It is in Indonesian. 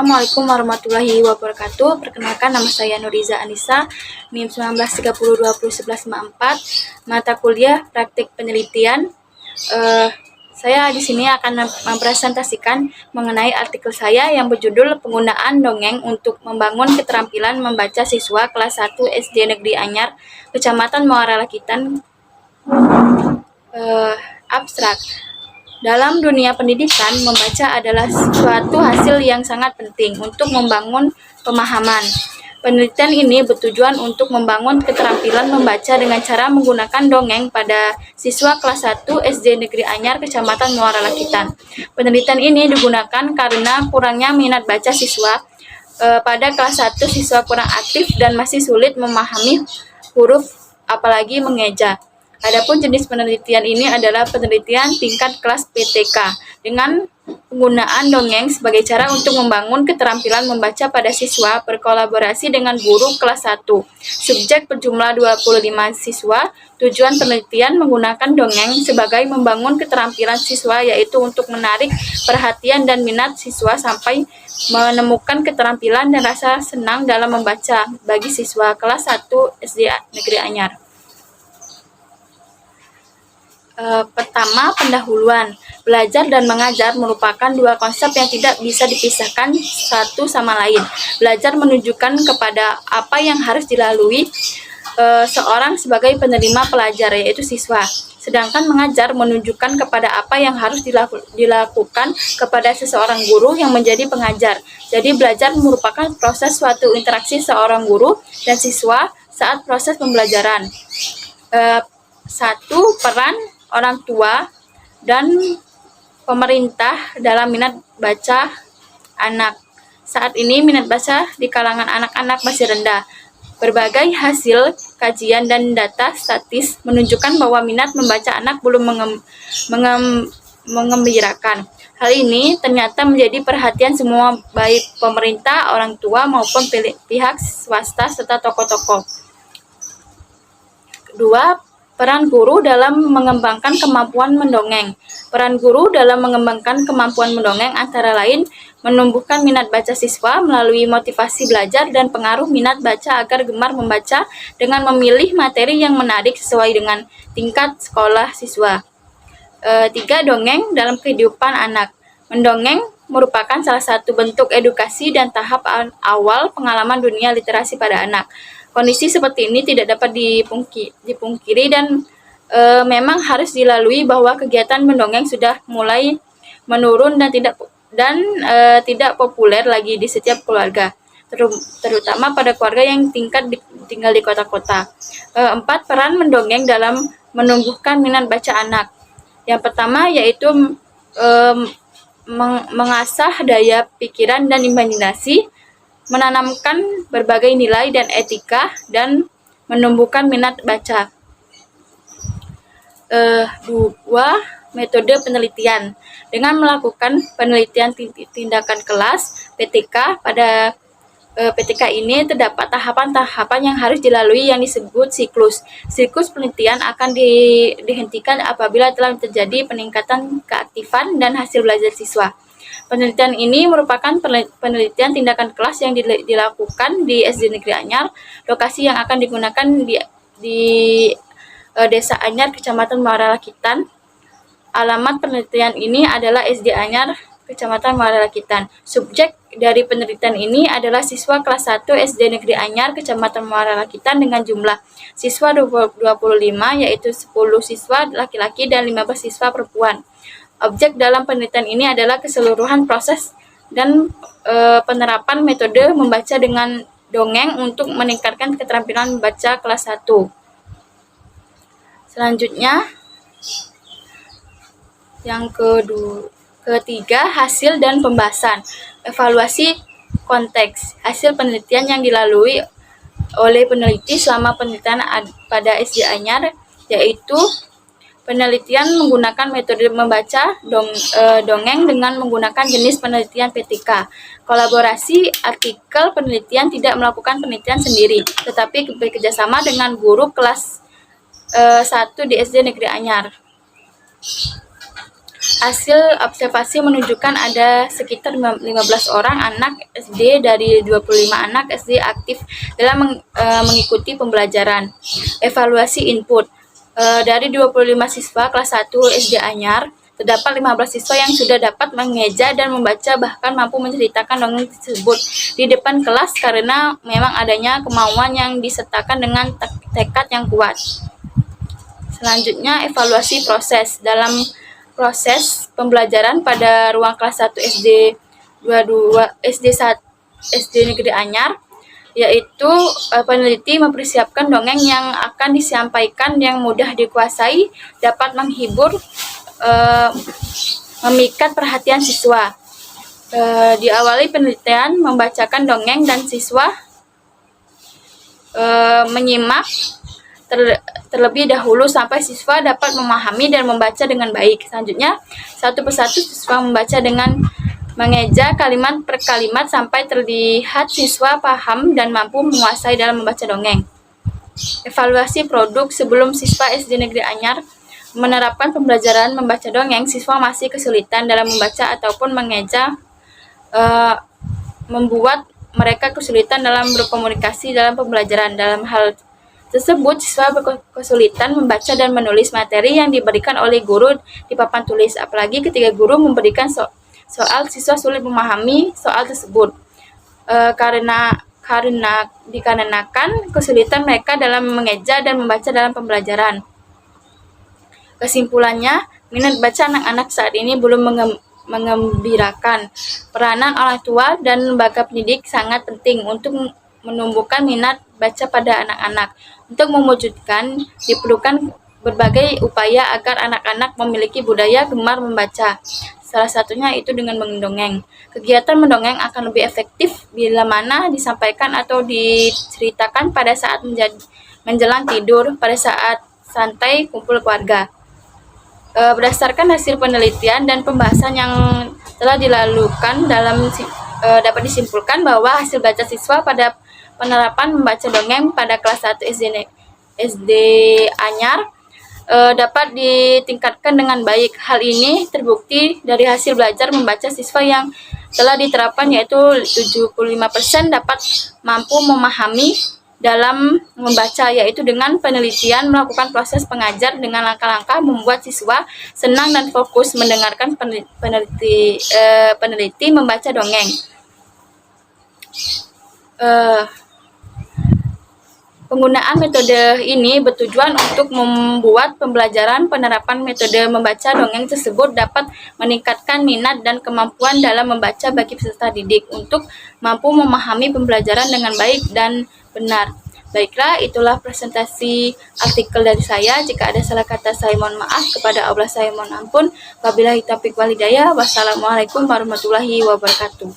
Assalamualaikum warahmatullahi wabarakatuh. Perkenalkan, nama saya Nuriza Anissa, NIM 1930201154, mata kuliah praktik penelitian. Saya di sini akan mempresentasikan mengenai artikel saya yang berjudul Penggunaan Dongeng untuk Membangun Keterampilan Membaca Siswa Kelas 1 SD Negeri Anyar, Kecamatan Muara Rakitan. Abstrak. Dalam dunia pendidikan, membaca adalah suatu hasil yang sangat penting untuk membangun pemahaman. Penelitian ini bertujuan untuk membangun keterampilan membaca dengan cara menggunakan dongeng pada siswa kelas 1 SD Negeri Anyar, Kecamatan Muara Rakitan. Penelitian ini digunakan karena kurangnya minat baca siswa. Pada kelas 1, siswa kurang aktif dan masih sulit memahami huruf, apalagi mengeja. Adapun jenis penelitian ini adalah penelitian tingkat kelas PTK dengan penggunaan dongeng sebagai cara untuk membangun keterampilan membaca pada siswa berkolaborasi dengan guru kelas 1. Subjek berjumlah 25 siswa. Tujuan penelitian menggunakan dongeng sebagai membangun keterampilan siswa, yaitu untuk menarik perhatian dan minat siswa sampai menemukan keterampilan dan rasa senang dalam membaca bagi siswa kelas 1 SD Negeri Anyar. Pertama, pendahuluan. Belajar dan mengajar merupakan dua konsep yang tidak bisa dipisahkan satu sama lain. Belajar menunjukkan kepada apa yang harus dilalui seorang sebagai penerima pelajar, yaitu siswa. Sedangkan mengajar menunjukkan kepada apa yang harus dilakukan kepada seseorang guru yang menjadi pengajar. Jadi belajar merupakan proses suatu interaksi seorang guru dan siswa saat proses pembelajaran. Satu, peran orang tua dan pemerintah dalam minat baca anak. Saat ini minat baca di kalangan anak-anak masih rendah. Berbagai hasil kajian dan data statis menunjukkan bahwa minat membaca anak belum mengembirakan. Hal ini ternyata menjadi perhatian semua, baik pemerintah, orang tua, maupun pihak swasta serta tokoh-tokoh. Kedua, peran guru dalam mengembangkan kemampuan mendongeng. Peran guru dalam mengembangkan kemampuan mendongeng antara lain menumbuhkan minat baca siswa melalui motivasi belajar dan pengaruh minat baca agar gemar membaca dengan memilih materi yang menarik sesuai dengan tingkat sekolah siswa. 3. Dongeng dalam kehidupan anak. Mendongeng merupakan salah satu bentuk edukasi dan tahap awal pengalaman dunia literasi pada anak. Kondisi seperti ini tidak dapat dipungkiri dan memang harus dilalui bahwa kegiatan mendongeng sudah mulai menurun dan tidak populer lagi di setiap keluarga, terutama pada keluarga yang tinggal di kota-kota. 4. Peran mendongeng dalam menumbuhkan minat baca anak. Yang pertama yaitu mengasah daya pikiran dan imajinasi, menanamkan berbagai nilai dan etika, dan menumbuhkan minat baca. 2. Metode penelitian. Dengan melakukan penelitian tindakan kelas PTK, pada PTK ini terdapat tahapan-tahapan yang harus dilalui yang disebut siklus. Siklus penelitian akan dihentikan apabila telah terjadi peningkatan keaktifan dan hasil belajar siswa. Penelitian ini merupakan penelitian tindakan kelas yang dilakukan di SD Negeri Anyar. Lokasi yang akan digunakan di Desa Anyar, Kecamatan Muara Rakitan. Alamat penelitian ini adalah SD Anyar, Kecamatan Muara Rakitan. Subjek dari penelitian ini adalah siswa kelas 1 SD Negeri Anyar, Kecamatan Muara Rakitan dengan jumlah siswa 25, yaitu 10 siswa laki-laki dan 15 siswa perempuan. Objek dalam penelitian ini adalah keseluruhan proses dan penerapan metode membaca dengan dongeng untuk meningkatkan keterampilan membaca kelas 1. Selanjutnya, yang ketiga, hasil dan pembahasan. Evaluasi konteks. Hasil penelitian yang dilalui oleh peneliti selama penelitian pada SD Anyar yaitu penelitian menggunakan metode membaca dongeng dengan menggunakan jenis penelitian PTK. Kolaborasi. Artikel penelitian tidak melakukan penelitian sendiri, tetapi bekerjasama dengan guru kelas 1 di SD Negeri Anyar. Hasil observasi menunjukkan ada sekitar 15 orang anak SD dari 25 anak SD aktif dalam mengikuti pembelajaran. Evaluasi input. Dari 25 siswa kelas 1 SD Anyar, terdapat 15 siswa yang sudah dapat mengeja dan membaca, bahkan mampu menceritakan dongeng tersebut di depan kelas karena memang adanya kemauan yang disertakan dengan tekad yang kuat. Selanjutnya, evaluasi proses. Dalam proses pembelajaran pada ruang kelas 1 SD 1 SD Negeri Anyar, yaitu peneliti mempersiapkan dongeng yang akan disampaikan yang mudah dikuasai, dapat menghibur, memikat perhatian siswa. Diawali penelitian membacakan dongeng dan siswa menyimak terlebih dahulu sampai siswa dapat memahami dan membaca dengan baik. Selanjutnya, satu persatu siswa membaca dengan mengeja kalimat per kalimat sampai terlihat siswa paham dan mampu menguasai dalam membaca dongeng. Evaluasi produk. Sebelum siswa SD Negeri Anyar menerapkan pembelajaran membaca dongeng, siswa masih kesulitan dalam membaca ataupun mengeja, membuat mereka kesulitan dalam berkomunikasi dalam pembelajaran. Dalam hal tersebut, siswa kesulitan membaca dan menulis materi yang diberikan oleh guru di papan tulis, apalagi ketika guru memberikan soal, siswa sulit memahami soal tersebut dikarenakan kesulitan mereka dalam mengeja dan membaca dalam pembelajaran. Kesimpulannya, minat baca anak-anak saat ini belum mengembirakan. Peranan orang tua dan lembaga pendidik sangat penting untuk menumbuhkan minat baca pada anak-anak. Untuk mewujudkan, diperlukan berbagai upaya agar anak-anak memiliki budaya gemar membaca. Salah satunya itu dengan mendongeng. Kegiatan mendongeng akan lebih efektif bila mana disampaikan atau diceritakan pada saat menjelang tidur, pada saat santai kumpul keluarga. Berdasarkan hasil penelitian dan pembahasan yang telah dilakukan dapat disimpulkan bahwa hasil baca siswa pada penerapan membaca dongeng pada kelas 1 SD Anyar dapat ditingkatkan dengan baik. Hal ini terbukti dari hasil belajar membaca siswa yang telah diterapkan, yaitu 75% dapat mampu memahami dalam membaca, yaitu dengan penelitian melakukan proses pengajar dengan langkah-langkah membuat siswa senang dan fokus mendengarkan peneliti membaca dongeng. Penggunaan metode ini bertujuan untuk membuat pembelajaran penerapan metode membaca dongeng tersebut dapat meningkatkan minat dan kemampuan dalam membaca bagi peserta didik untuk mampu memahami pembelajaran dengan baik dan benar. Baiklah, itulah presentasi artikel dari saya. Jika ada salah kata, saya mohon maaf. Kepada Allah saya mohon ampun. Wabillahi taufiq wal hidayah. Wassalamualaikum warahmatullahi wabarakatuh.